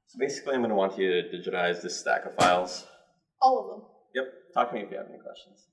So basically, I'm going to want you to digitize this stack of files. All of them. Yep. Talk to me if you have any questions.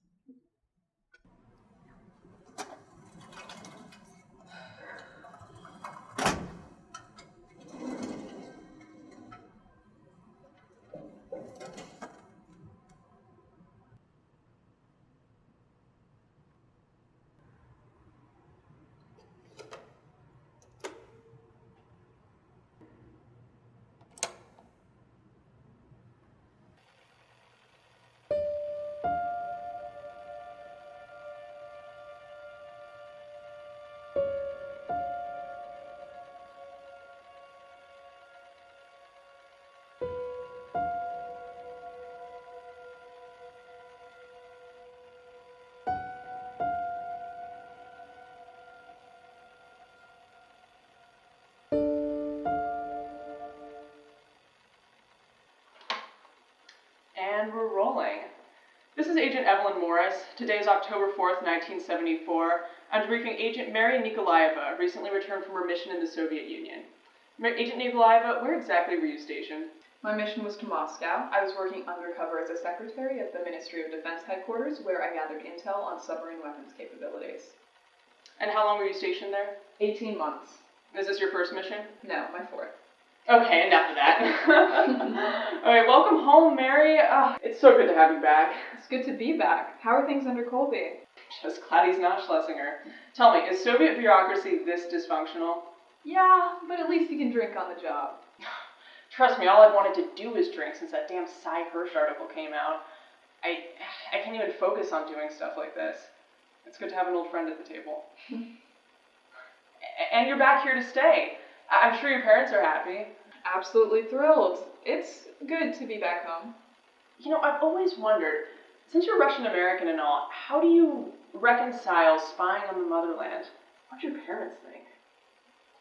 And we're rolling. This is Agent Evelyn Morris. Today is October 4th, 1974. I'm debriefing Agent Mary Nikolayeva, recently returned from her mission in the Soviet Union. Agent Nikolayeva, where exactly were you stationed? My mission was to Moscow. I was working undercover as a secretary at the Ministry of Defense headquarters, where I gathered intel on submarine weapons capabilities. And how long were you stationed there? 18 months. Is this your first mission? No, my fourth. Okay, enough of that. Alright, welcome home, Mary. It's so good to have you back. It's good to be back. How are things under Colby? Just glad he's not Schlesinger. Tell me, is Soviet bureaucracy this dysfunctional? Yeah, but at least you can drink on the job. Trust me, all I've wanted to do is drink since that damn Cy Hirsch article came out. I can't even focus on doing stuff like this. It's good to have an old friend at the table. And you're back here to stay. I'm sure your parents are happy. Absolutely thrilled. It's good to be back home. You know, I've always wondered, since you're Russian American and all, how do you reconcile spying on the motherland? What do your parents think?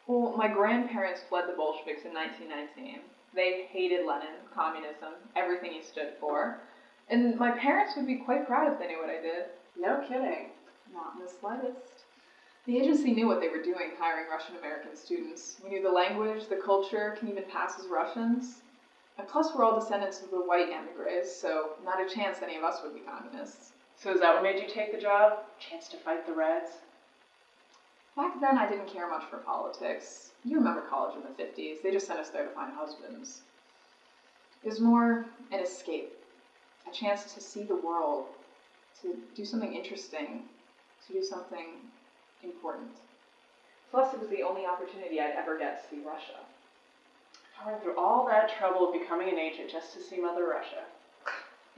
Well, my grandparents fled the Bolsheviks in 1919. They hated Lenin, communism, everything he stood for. And my parents would be quite proud if they knew what I did. No kidding. Not in the slightest. The agency knew what they were doing, hiring Russian-American students. We knew the language, the culture, can even pass as Russians. And plus, we're all descendants of the white emigres, so not a chance any of us would be communists. So is that what made you take the job? Chance to fight the Reds? Back then, I didn't care much for politics. You remember college in the 50s. They just sent us there to find husbands. It was more an escape, a chance to see the world, to do something interesting, to do something important. Plus, it was the only opportunity I'd ever get to see Russia. I went through all that trouble of becoming an agent just to see Mother Russia.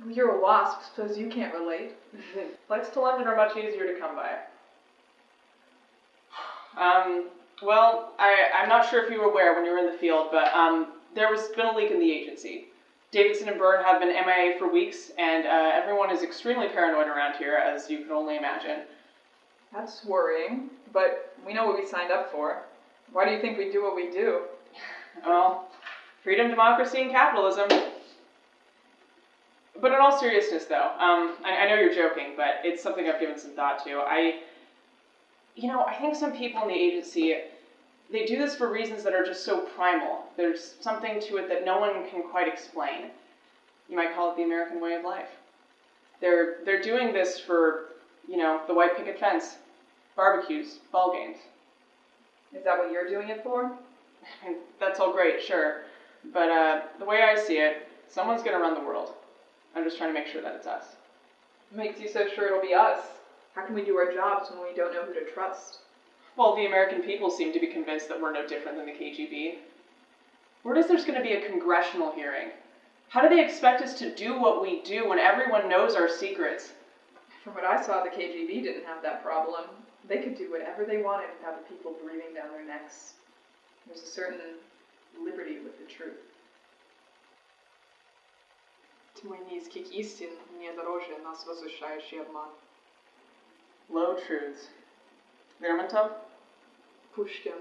You're a WASP, suppose you can't relate. Flights to London are much easier to come by. Well, I'm not sure if you were aware when you were in the field, but there has been a leak in the agency. Davidson and Byrne have been MIA for weeks, and everyone is extremely paranoid around here, as you can only imagine. That's worrying, but we know what we signed up for. Why do you think we do what we do? Well, freedom, democracy, and capitalism. But in all seriousness, though, I know you're joking, but it's something I've given some thought to. I think some people in the agency, they do this for reasons that are just so primal. There's something to it that no one can quite explain. You might call it the American way of life. They're doing this for, the white picket fence, barbecues, ball games. Is that what you're doing it for? I mean, that's all great, sure. But the way I see it, someone's going to run the world. I'm just trying to make sure that it's us. What makes you so sure it'll be us? How can we do our jobs when we don't know who to trust? Well, the American people seem to be convinced that we're no different than the KGB. Word is there's going to be a congressional hearing. How do they expect us to do what we do when everyone knows our secrets? From what I saw, the KGB didn't have that problem. They could do whatever they wanted without the people breathing down their necks. There's a certain liberty with the truth. Тьмы низких истин не дороже нас возвышающий обман. Low truths. Lermontov? Pushkin.